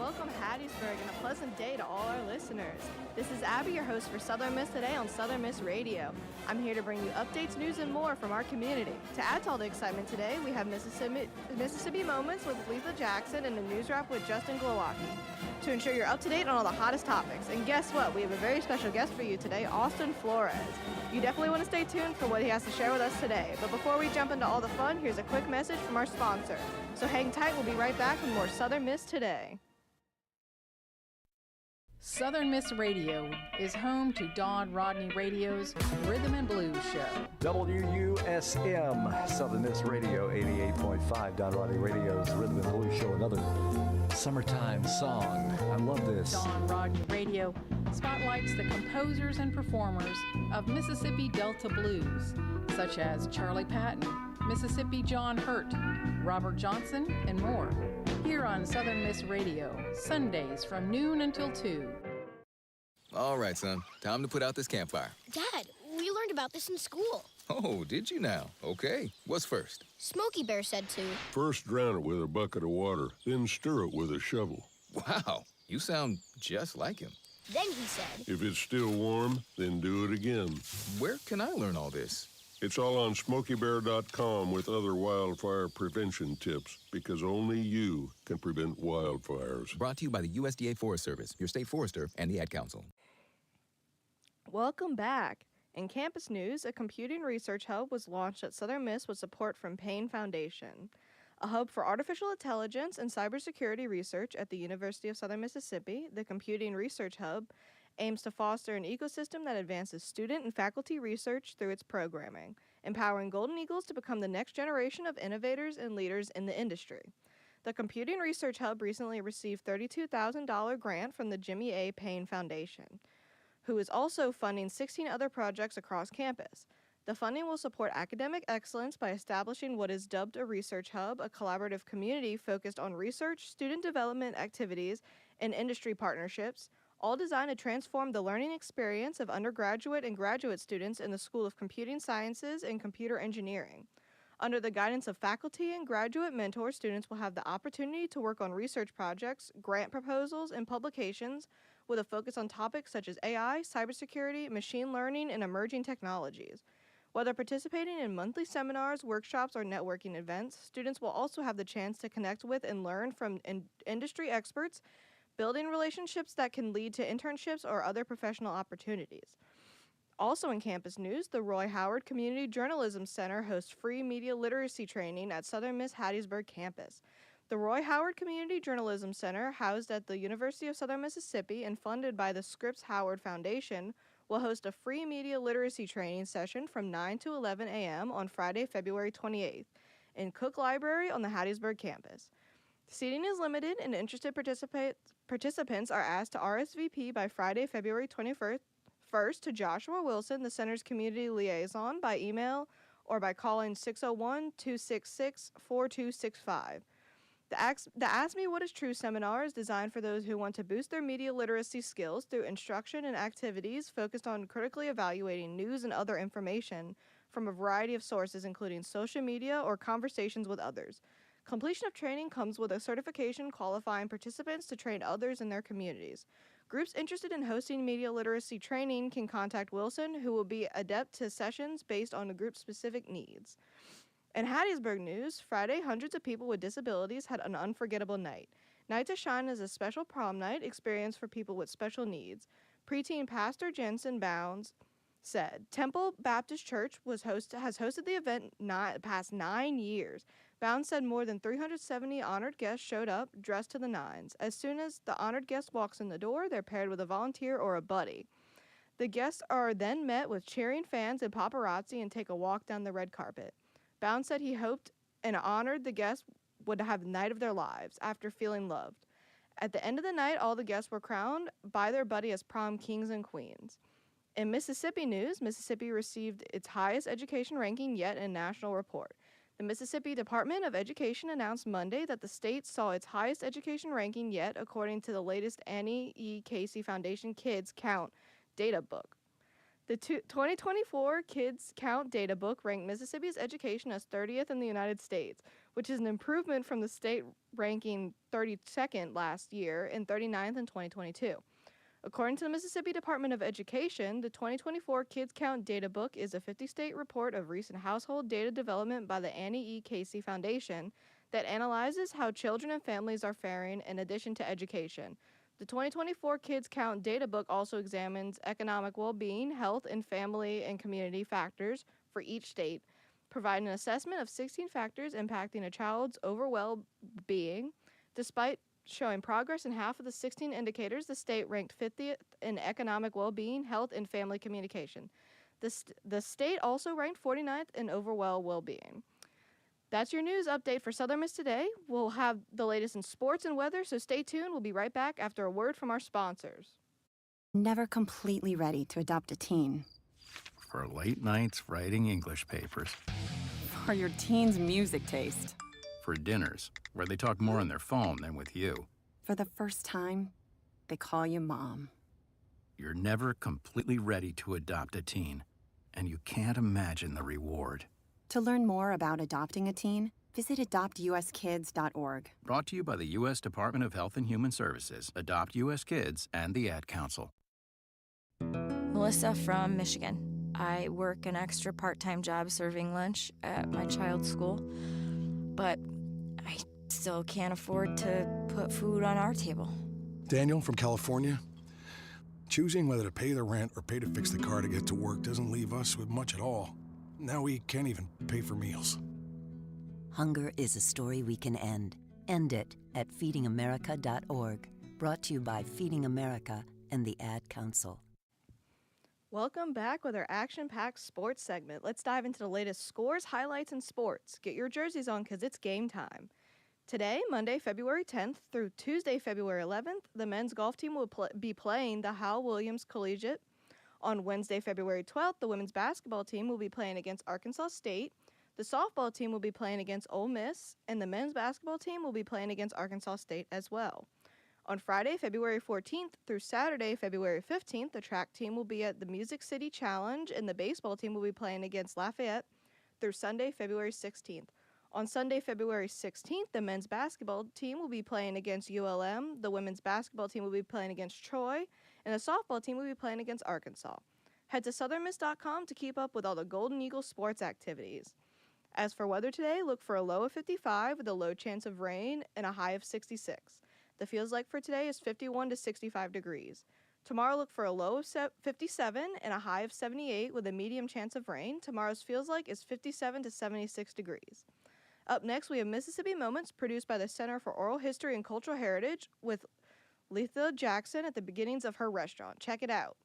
welcome Hattiesburg, and a pleasant day to all our listeners. This is Abby, your host for Southern Miss Today on Southern Miss Radio. I'm here to bring you updates, news, and more from our community. To add to all the excitement today, we have Mississippi Moments with Letha Jackson and a news wrap with Justin Glowacki to ensure you're up to date on all the hottest topics. And guess what? We have a very special guest for you today, Austin Flores. You definitely want to stay tuned for what he has to share with us today. But before we jump into all the fun, here's a quick message from our sponsor. So hang tight, we'll be right back with more Southern Miss Today. Southern Miss Radio is home to Don Rodney Radio's Rhythm and Blues Show. WUSM, Southern Miss Radio, 88.5, Don Rodney Radio's Rhythm and Blues Show, another summertime song. I love this. Don Rodney Radio spotlights the composers and performers of Mississippi Delta Blues, such as Charlie Patton, Mississippi John Hurt, Robert Johnson, and more. Here on Southern Miss Radio, Sundays from noon until 2. All right, son. Time to put out this campfire. Dad, we learned about this in school. Oh, did you now? Okay. What's first? Smokey Bear said to. First drown it with a bucket of water, then stir it with a shovel. Wow, you sound just like him. Then he said. If it's still warm, then do it again. Where can I learn all this? It's all on SmokeyBear.com with other wildfire prevention tips, because only you can prevent wildfires. Brought to you by the USDA Forest Service, your state forester, and the Ad Council. Welcome back. In campus news, a computing research hub was launched at Southern Miss with support from Payne Foundation, a hub for artificial intelligence and cybersecurity research at the University of Southern Mississippi. The Computing Research Hub aims to foster an ecosystem that advances student and faculty research through its programming, empowering Golden Eagles to become the next generation of innovators and leaders in the industry. The Computing Research Hub recently received a $32,000 grant from the Jimmy A. Payne Foundation, who is also funding 16 other projects across campus. The funding will support academic excellence by establishing what is dubbed a research hub, a collaborative community focused on research, student development activities, and industry partnerships, all designed to transform the learning experience of undergraduate and graduate students in the School of Computing Sciences and Computer Engineering. Under the guidance of faculty and graduate mentors, students will have the opportunity to work on research projects, grant proposals, and publications with a focus on topics such as AI, cybersecurity, machine learning, and emerging technologies. Whether participating in monthly seminars, workshops, or networking events, students will also have the chance to connect with and learn from industry experts, building relationships that can lead to internships or other professional opportunities. Also in campus news, the Roy Howard Community Journalism Center hosts free media literacy training at Southern Miss Hattiesburg campus. The Roy Howard Community Journalism Center, housed at the University of Southern Mississippi and funded by the Scripps Howard Foundation, will host a free media literacy training session from 9 to 11 a.m. on Friday, February 28th in Cook Library on the Hattiesburg campus. Seating is limited, and interested participants are asked to RSVP by Friday, February 21st to Joshua Wilson, the center's community liaison, by email or by calling 601-266-4265. The Ask Me What Is True seminar is designed for those who want to boost their media literacy skills through instruction and activities focused on critically evaluating news and other information from a variety of sources, including social media or conversations with others. Completion of training comes with a certification qualifying participants to train others in their communities. Groups interested in hosting media literacy training can contact Wilson, who will be adept to sessions based on the group's specific needs. In Hattiesburg news, Friday, hundreds of people with disabilities had an unforgettable night. Night to Shine is a special prom night experience for people with special needs. Preteen Pastor Jensen Bounds said, Temple Baptist Church has hosted the event the past 9 years. Bounds said more than 370 honored guests showed up, dressed to the nines. As soon as the honored guest walks in the door, they're paired with a volunteer or a buddy. The guests are then met with cheering fans and paparazzi and take a walk down the red carpet. Bounds said he hoped and honored the guests would have the night of their lives after feeling loved. At the end of the night, all the guests were crowned by their buddy as prom kings and queens. In Mississippi news, Mississippi received its highest education ranking yet in a national report. The Mississippi Department of Education announced Monday that the state saw its highest education ranking yet, according to the latest Annie E. Casey Foundation Kids Count data book. The 2024 Kids Count Data Book ranked Mississippi's education as 30th in the United States, which is an improvement from the state ranking 32nd last year and 39th in 2022. According to the Mississippi Department of Education, the 2024 Kids Count Data Book is a 50-state report of recent household data development by the Annie E. Casey Foundation that analyzes how children and families are faring in addition to education. The 2024 Kids Count Data Book also examines economic well-being, health, and family and community factors for each state, providing an assessment of 16 factors impacting a child's overall well-being. Despite showing progress in half of the 16 indicators, the state ranked 50th in economic well-being, health, and family communication. The state also ranked 49th in overall well-being. That's your news update for Southern Miss today. We'll have the latest in sports and weather, so stay tuned. We'll be right back after a word from our sponsors. Never completely ready to adopt a teen. For late nights writing English papers. For your teen's music taste. For dinners, where they talk more on their phone than with you. For the first time, they call you Mom. You're never completely ready to adopt a teen, and you can't imagine the reward. To learn more about adopting a teen, visit adoptuskids.org. Brought to you by the U.S. Department of Health and Human Services, Adopt U.S. Kids, and the Ad Council. Melissa from Michigan. I work an extra part-time job serving lunch at my child's school, but I still can't afford to put food on our table. Daniel from California. Choosing whether to pay the rent or pay to fix the car to get to work doesn't leave us with much at all. Now we can't even pay for meals. Hunger is a story we can end. End it at feedingamerica.org. Brought to you by Feeding America and the Ad Council. Welcome back with our action-packed sports segment. Let's dive into the latest scores, highlights, and sports. Get your jerseys on because it's game time. Today, Monday, February 10th through Tuesday, February 11th, the men's golf team will be playing the Hal Williams Collegiate. On Wednesday, February 12th, the women's basketball team will be playing against Arkansas State. The softball team will be playing against Ole Miss, and the men's basketball team will be playing against Arkansas State as well. On Friday, February 14th through Saturday, February 15th, the track team will be at the Music City Challenge, and the baseball team will be playing against Lafayette through Sunday, February 16th. On Sunday, February 16th, the men's basketball team will be playing against ULM, the women's basketball team will be playing against Troy, and the softball team will be playing against Arkansas. Head to southernmiss.com to keep up with all the Golden Eagle sports activities. As for weather today, look for a low of 55 with a low chance of rain and a high of 66. The feels like for today is 51 to 65 degrees. Tomorrow, look for a low of 57 and a high of 78 with a medium chance of rain. Tomorrow's feels like is 57 to 76 degrees. Up next, we have Mississippi Moments produced by the Center for Oral History and Cultural Heritage with Letha Jackson at the beginnings of her restaurant. Check it out.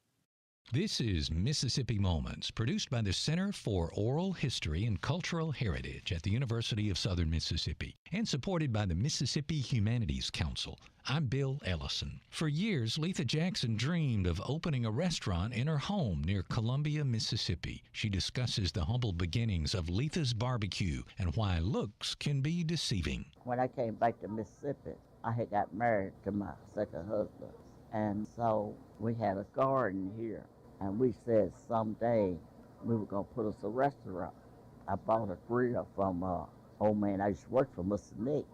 This is Mississippi Moments, produced by the Center for Oral History and Cultural Heritage at the University of Southern Mississippi and supported by the Mississippi Humanities Council. I'm Bill Ellison. For years, Letha Jackson dreamed of opening a restaurant in her home near Columbia, Mississippi. She discusses the humble beginnings of Letha's Barbecue and why looks can be deceiving. When I came back to Mississippi, I had got married to my second husband. And so we had a garden here. And we said someday we were going to put us a restaurant. I bought a grill from old man I used to work for, Mr. Nick.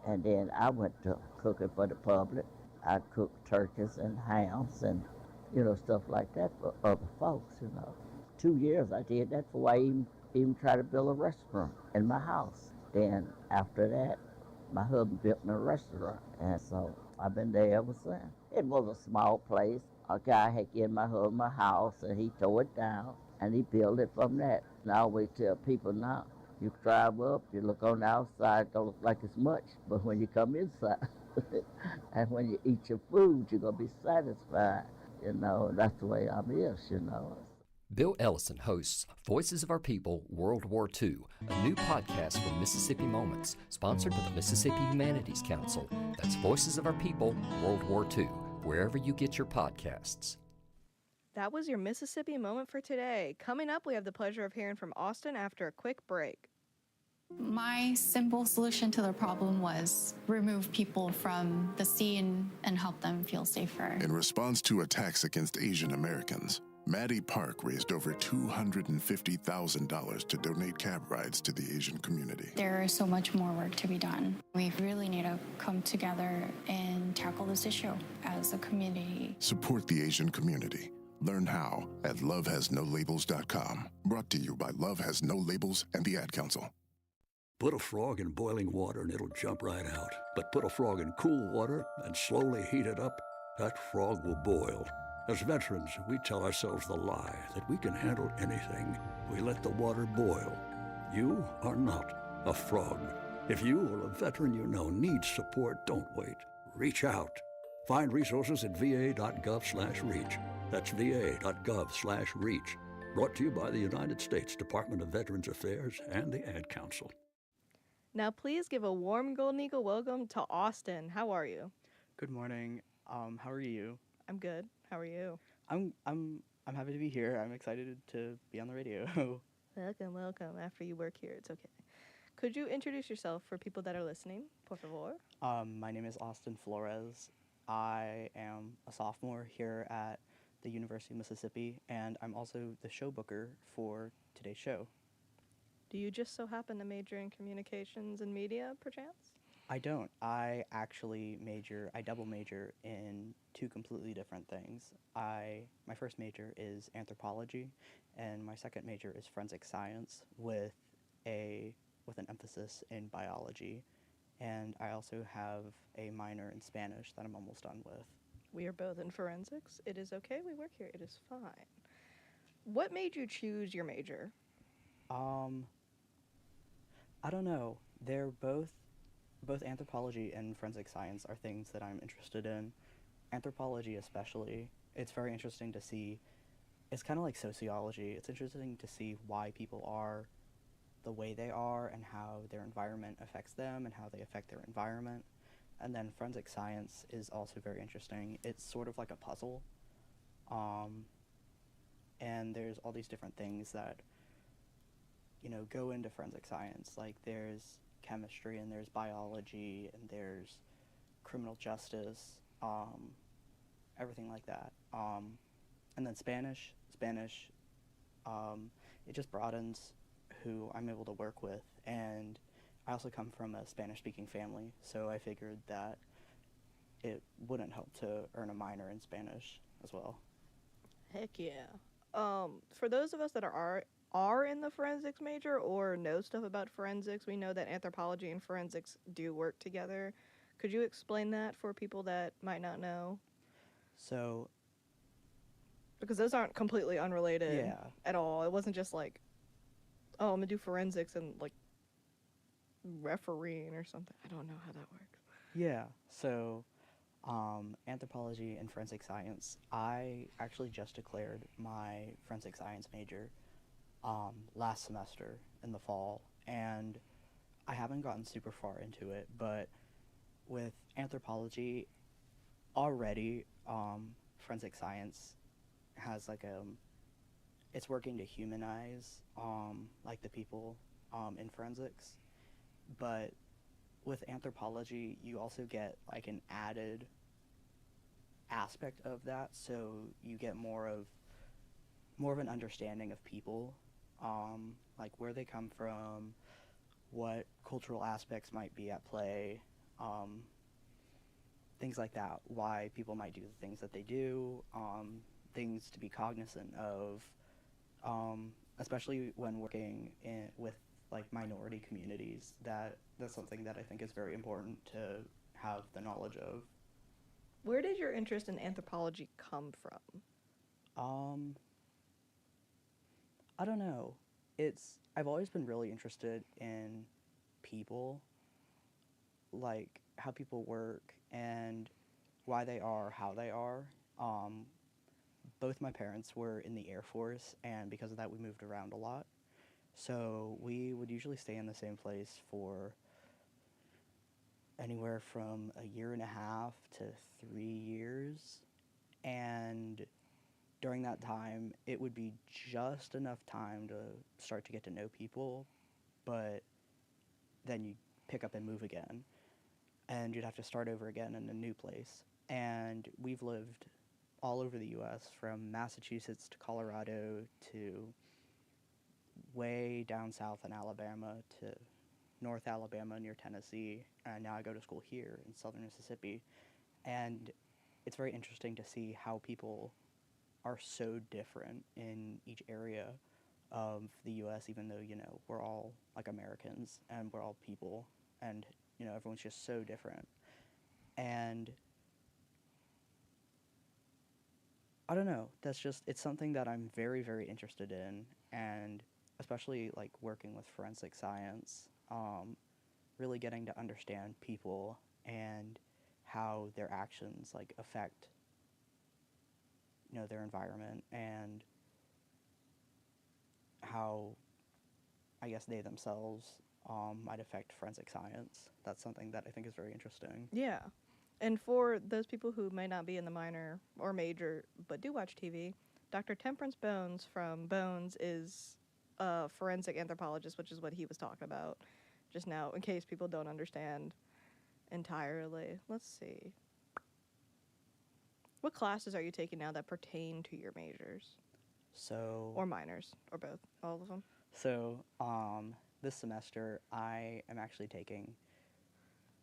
And then I went to cooking for the public. I cooked turkeys and hams and, stuff like that for other folks, 2 years I did that before I even tried to build a restaurant in my house. Then after that, my husband built me a restaurant. And so I've been there ever since. It was a small place. A guy had given my husband a house, and he tore it down, and he built it from that. And I always tell people now, you drive up, you look on the outside, it don't look like it's much, but when you come inside, and when you eat your food, you're going to be satisfied, that's the way I is, Bill Ellison hosts Voices of Our People World War II, a new podcast from Mississippi Moments, sponsored by the Mississippi Humanities Council. That's Voices of Our People World War II, wherever you get your podcasts. That was your Mississippi Moment for today. Coming up, we have the pleasure of hearing from Austin after a quick break. My simple solution to the problem was remove people from the scene and help them feel safer. In response to attacks against Asian Americans, Maddie Park raised over $250,000 to donate cab rides to the Asian community. There is so much more work to be done. We really need to come together and tackle this issue as a community. Support the Asian community. Learn how at lovehasnolabels.com. Brought to you by Love Has No Labels and the Ad Council. Put a frog in boiling water and it'll jump right out. But put a frog in cool water and slowly heat it up, that frog will boil. As veterans, we tell ourselves the lie that we can handle anything. We let the water boil. You are not a frog. If you or a veteran you know needs support, don't wait. Reach out. Find resources at va.gov/reach. That's va.gov/reach. Brought to you by the United States Department of Veterans Affairs and the Ad Council. Now, please give a warm Golden Eagle welcome to Austin. How are you? Good morning. How are you? I'm good. How are you? I'm happy to be here. I'm excited to be on the radio. Welcome, welcome. After you work here, it's okay. Could you introduce yourself for people that are listening, por favor? My name is Austin Flores. I am a sophomore here at the University of Mississippi, and I'm also the show booker for today's show. Do you just so happen to major in communications and media, perchance? I don't. I actually double major in two completely different things. My first major is anthropology, and my second major is forensic science with an emphasis in biology. And I also have a minor in Spanish that I'm almost done with. We are both in forensics. It is okay. We work here. It is fine. What made you choose your major? I don't know. They're both anthropology and forensic science are things that I'm interested in. Anthropology especially, it's very interesting to see. It's kind of like sociology. It's interesting to see why people are the way they are and how their environment affects them and how they affect their environment. And then forensic science is also very interesting. It's sort of like a puzzle. And there's all these different things that, go into forensic science. Like there's chemistry and there's biology and there's criminal justice, everything like that. And then Spanish, it just broadens who I'm able to work with. And I also come from a Spanish-speaking family, so I figured that it wouldn't help to earn a minor in Spanish as well. Heck yeah. For those of us that are in the forensics major or know stuff about forensics, we know that anthropology and forensics do work together. Could you explain that for people that might not know? So, because those aren't completely unrelated Yeah. at all. It wasn't just like, oh, I'm gonna do forensics and like refereeing or something. I don't know how that works. Yeah, so anthropology and forensic science, I actually just declared my forensic science major last semester in the fall, and I haven't gotten super far into it, but with anthropology already, forensic science has like it's working to humanize like the people in forensics, but with anthropology you also get like an added aspect of that, so you get more of an understanding of people, like where they come from, what cultural aspects might be at play, things like that, why people might do the things that they do, things to be cognizant of, especially when working with like minority communities. That's something that I think is very important to have the knowledge of. Where did your interest in anthropology come from? I don't know. I've always been really interested in people, like how people work and why they are how they are. Both my parents were in the Air Force, and because of that we moved around a lot. So we would usually stay in the same place for anywhere from a year and a half to 3 years. And during that time, it would be just enough time to start to get to know people, but then you'd pick up and move again. And you'd have to start over again in a new place. And we've lived all over the U.S., from Massachusetts to Colorado to way down south in Alabama to North Alabama near Tennessee, and now I go to school here in southern Mississippi. And it's very interesting to see how people are so different in each area of the U.S., even though, we're all like Americans and we're all people, and, everyone's just so different. And I don't know, it's something that I'm very, very interested in, and especially like working with forensic science, really getting to understand people and how their actions like affect their environment, and how I guess they themselves might affect forensic science. That's something that I think is very interesting. Yeah. And for those people who may not be in the minor or major but do watch TV, Dr. Temperance Bones from Bones is a forensic anthropologist, which is what he was talking about just now, in case people don't understand entirely. Let's see. What classes are you taking now that pertain to your majors? Or minors, or both, all of them? So, this semester I am actually taking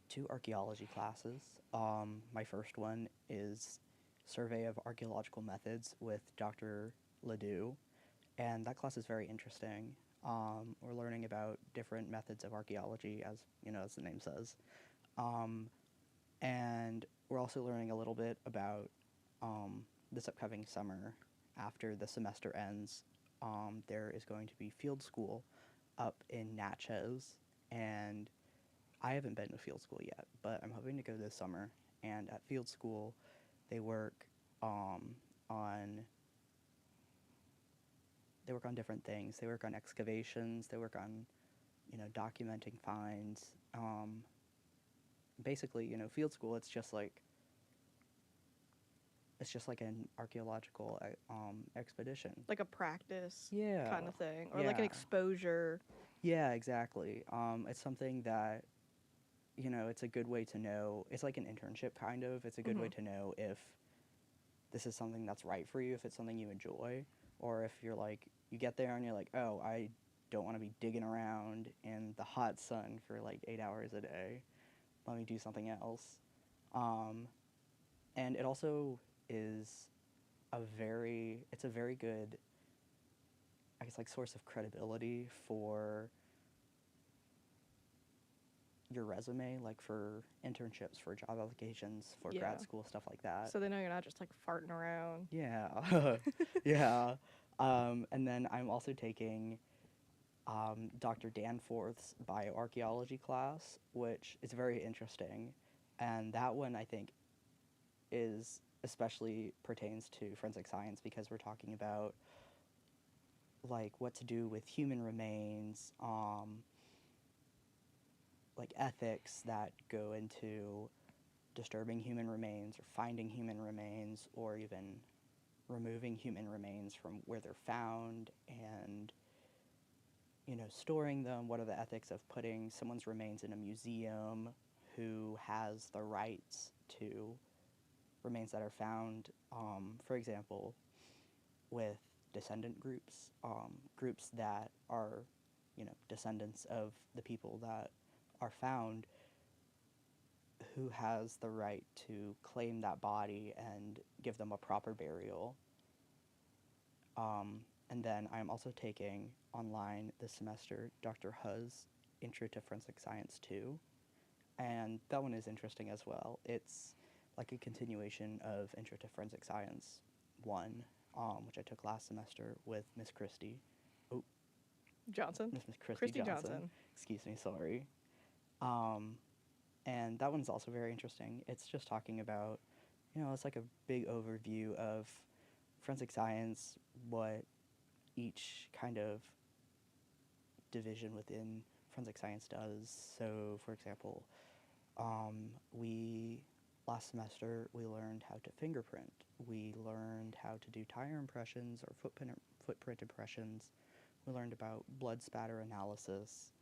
2 archaeology classes. My first one is Survey of Archaeological Methods with Dr. Ledoux, and that class is very interesting. We're learning about different methods of archaeology, as the name says. And we're also learning a little bit about this upcoming summer. After the semester ends, there is going to be field school up in Natchez, and I haven't been to field school yet, but I'm hoping to go this summer. And at field school, they work on different things. They work on excavations. They work on documenting finds. Basically, field school, it's just like an archaeological expedition. Like a practice Yeah. kind of thing, or like an Yeah. exposure. Yeah, exactly. It's something that, it's a good way to know. It's like an internship, kind of. It's a good way to know if this is something that's right for you, if it's something you enjoy, or if you're like, you get there and you're like, oh, I don't want to be digging around in the hot sun for like 8 hours a day. Let me do something else. And it also is it's a very good, I guess, like, source of credibility for your resume, like for internships, for job applications, for Yeah. grad school, stuff like that. So they know you're not just like farting around. Yeah. Yeah. And then I'm also taking Dr. Danforth's bioarchaeology class, which is very interesting. And that one, I think, is especially pertains to forensic science, because we're talking about like what to do with human remains, like ethics that go into disturbing human remains or finding human remains, or even removing human remains from where they're found, and storing them. What are the ethics of putting someone's remains in a museum? Who has the rights to remains that are found? For example, with descendant groups, groups that are, descendants of the people that are found, who has the right to claim that body and give them a proper burial? And then I'm also taking online this semester Dr. Hu's Intro to Forensic Science 2, and that one is interesting as well. It's like a continuation of Intro to Forensic Science 1, which I took last semester with Miss Christy. Oh, Johnson? Miss Christy Christy Johnson. Johnson. Excuse me, sorry. And that one's also very interesting. It's just talking about, it's like a big overview of forensic science, what each kind of division within forensic science does. So, for example, last semester, we learned how to fingerprint. We learned how to do tire impressions or footprint impressions. We learned about blood spatter analysis,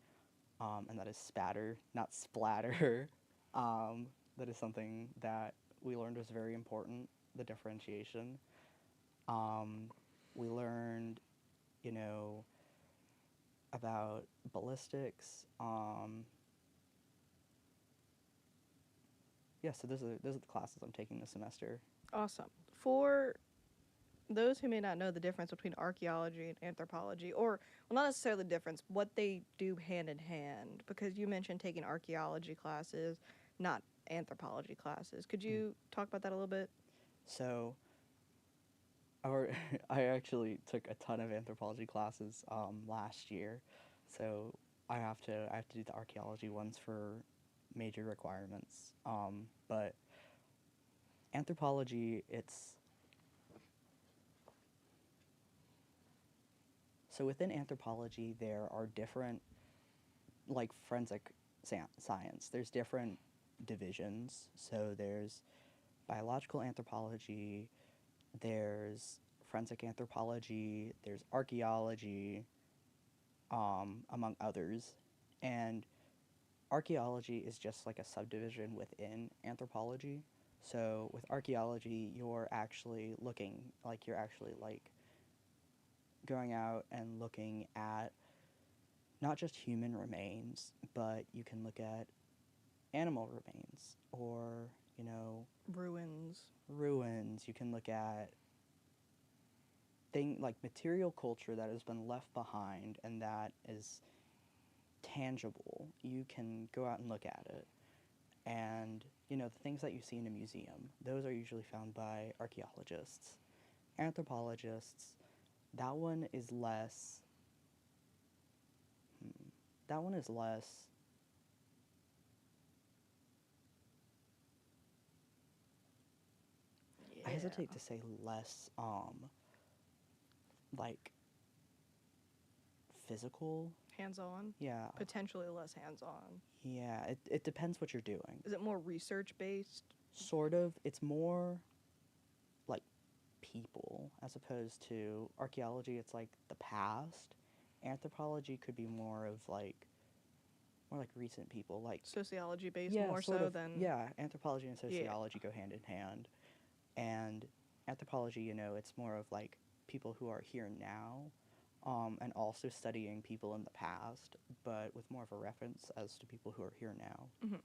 and that is spatter, not splatter. That is something that we learned was very important. the differentiation. We learned, you know, about ballistics. Yeah, so those are the classes I'm taking this semester. Awesome. For those who may not know the difference between archaeology and anthropology, or, well, not necessarily the difference, what they do hand in hand, because you mentioned taking archaeology classes, not anthropology classes. Could you talk about that a little bit? So, I actually took a ton of anthropology classes last year, so I have to do the archaeology ones for major requirements. But anthropology, so within anthropology there are different, like forensic science. There's different divisions. So there's biological anthropology, there's forensic anthropology, there's archaeology, among others. And archaeology is just like a subdivision within anthropology. So with archaeology, you're actually going out and looking at not just human remains, but you can look at animal remains or, you know, ruins. You can look at like material culture that has been left behind and that is tangible. You can go out and look at it. And, you know, the things that you see in a museum, those are usually found by archaeologists. Anthropologists, that one is less, I hesitate to say less, like, physical. Hands-on? Yeah. Potentially less hands-on. Yeah, it depends what you're doing. Is it more research-based? Sort of. It's more like people as opposed to archaeology. It's like the past. Anthropology could be more like recent people, like sociology-based more so than. Yeah, anthropology and sociology go hand in hand. And anthropology, you know, it's more of like people who are here now, and also studying people in the past, but with more of a reference as to people who are here now. Mm-hmm.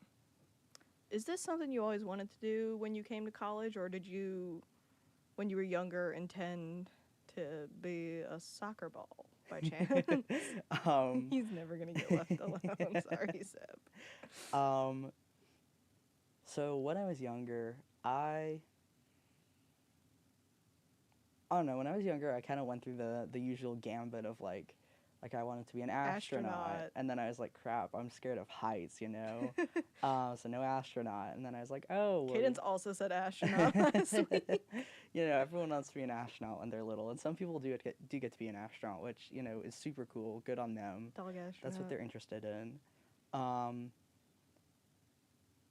Is this something you always wanted to do when you came to college, or did you, when you were younger, intend to be a soccer ball by chance? He's never going to get left alone. Sorry, Seb. So when I was younger, I don't know, when I was younger, I kind of went through the usual gambit of like I wanted to be an astronaut. And then I was like, crap, I'm scared of heights, you know? So no astronaut. And then I was like, oh. Well, Cadence also said astronaut last week. You know, everyone wants to be an astronaut when they're little. And some people do get to be an astronaut, which, you know, is super cool. Good on them. Dog astronaut. That's what they're interested in.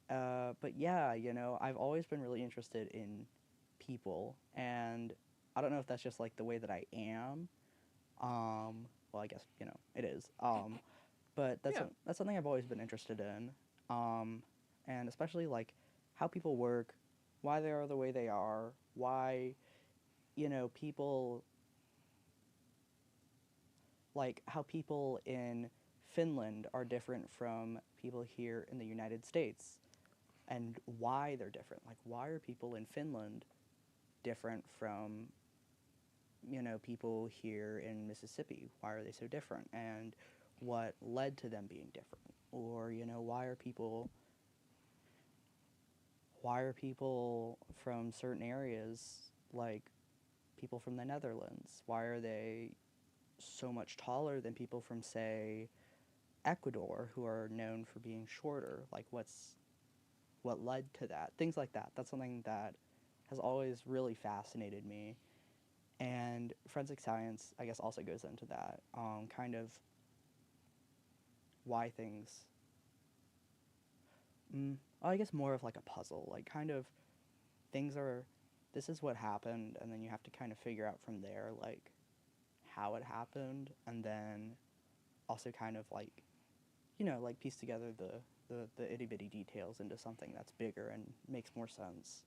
But yeah, you know, I've always been really interested in people. And I don't know if that's just like the way that I am. Well, I guess, you know, it is. But that's something I've always been interested in. And especially like how people work, why they are the way they are, why, you know, people, like how people in Finland are different from people here in the United States, and why they're different. Like, why are people in Finland different from, you know, people here in Mississippi? Why are they so different? And what led to them being different? Or, you know, why are people from certain areas, like people from the Netherlands, why are they so much taller than people from, say, Ecuador, who are known for being shorter? Like, what led to that? Things like that. That's something that has always really fascinated me. And forensic science, I guess, also goes into that, kind of why things, I guess more of like a puzzle, like kind of things are, this is what happened, and then you have to kind of figure out from there, like, how it happened, and then also kind of like, you know, like piece together the itty-bitty details into something that's bigger and makes more sense.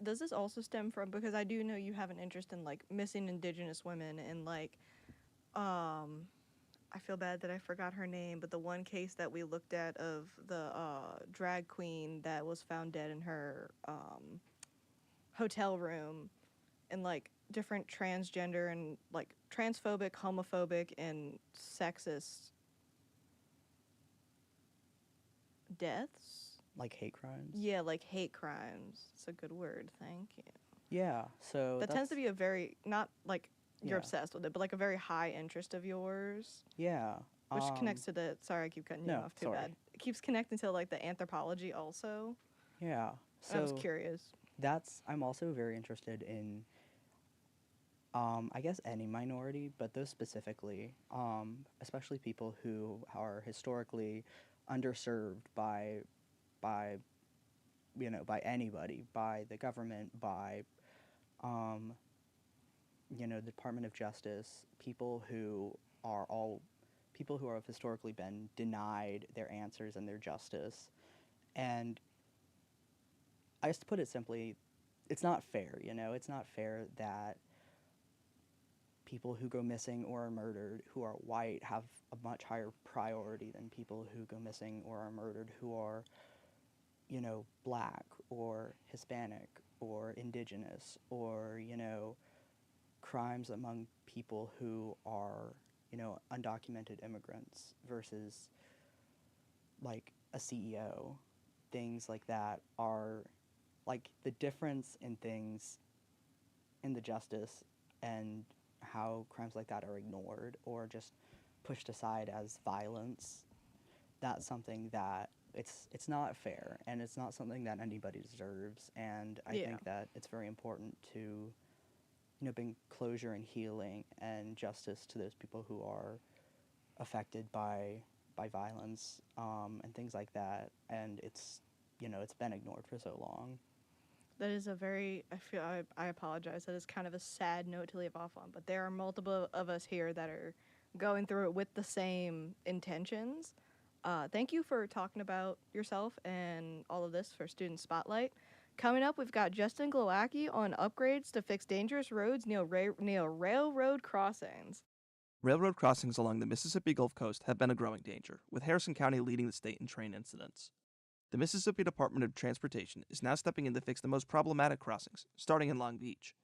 Does this also stem from, because I do know you have an interest in like missing Indigenous women and like, I feel bad that I forgot her name, but the one case that we looked at of the drag queen that was found dead in her hotel room, and like different transgender and like transphobic, homophobic, and sexist deaths. Like hate crimes? Yeah, like hate crimes. It's a good word. Thank you. Yeah, so That tends to be a very, not like you're Yeah. obsessed with it, but like a very high interest of yours. Yeah. Which connects to the, sorry, I keep cutting you no, off, too sorry. bad. It keeps connecting to like the anthropology also. Yeah. I was So curious. I'm also very interested in, I guess any minority, but those specifically, especially people who are historically underserved by anybody, by the government, by, the Department of Justice, people who have historically been denied their answers and their justice. And I just to put it simply, it's not fair, it's not fair that people who go missing or are murdered who are white have a much higher priority than people who go missing or are murdered who are, black or Hispanic or indigenous, or, crimes among people who are, undocumented immigrants versus like a CEO. Things like that are like the difference in things in the justice and how crimes like that are ignored or just pushed aside as violence. That's something that it's not fair, and it's not something that anybody deserves. And I think that it's very important to bring closure and healing and justice to those people who are affected by violence and things like that. And it's been ignored for so long. That is a very, I apologize, that is kind of a sad note to leave off on, but there are multiple of us here that are going through it with the same intentions. Thank you for talking about yourself and all of this for Student Spotlight. Coming up, we've got Justin Glowacki on upgrades to fix dangerous roads near railroad crossings. Railroad crossings along the Mississippi Gulf Coast have been a growing danger, with Harrison County leading the state in train incidents. The Mississippi Department of Transportation is now stepping in to fix the most problematic crossings, starting in Long Beach.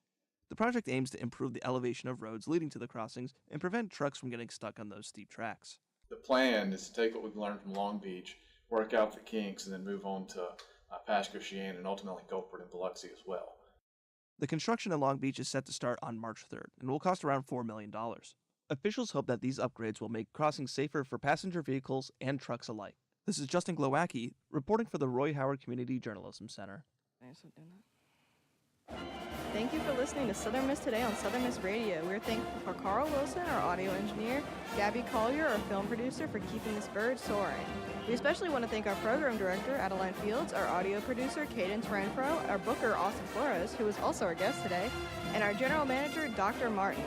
The project aims to improve the elevation of roads leading to the crossings and prevent trucks from getting stuck on those steep tracks. The plan is to take what we've learned from Long Beach, work out the kinks, and then move on to Pasco, Cheyenne, and ultimately Gulfport and Biloxi as well. The construction in Long Beach is set to start on March 3rd and will cost around $4 million. Officials hope that these upgrades will make crossings safer for passenger vehicles and trucks alike. This is Justin Glowacki, reporting for the Roy Howard Community Journalism Center. Thank you for listening to Southern Miss Today on Southern Miss Radio. We're thankful for Carl Wilson, our audio engineer, Gabby Collier, our film producer, for keeping this bird soaring. We especially want to thank our program director, Adeline Fields, our audio producer, Cadence Renfro, our booker, Austin Flores, who is also our guest today, and our general manager, Dr. Martin.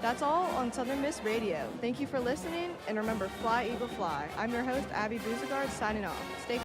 That's all on Southern Miss Radio. Thank you for listening, and remember, fly, eagle, fly. I'm your host, Abby Buzagard, signing off. Stay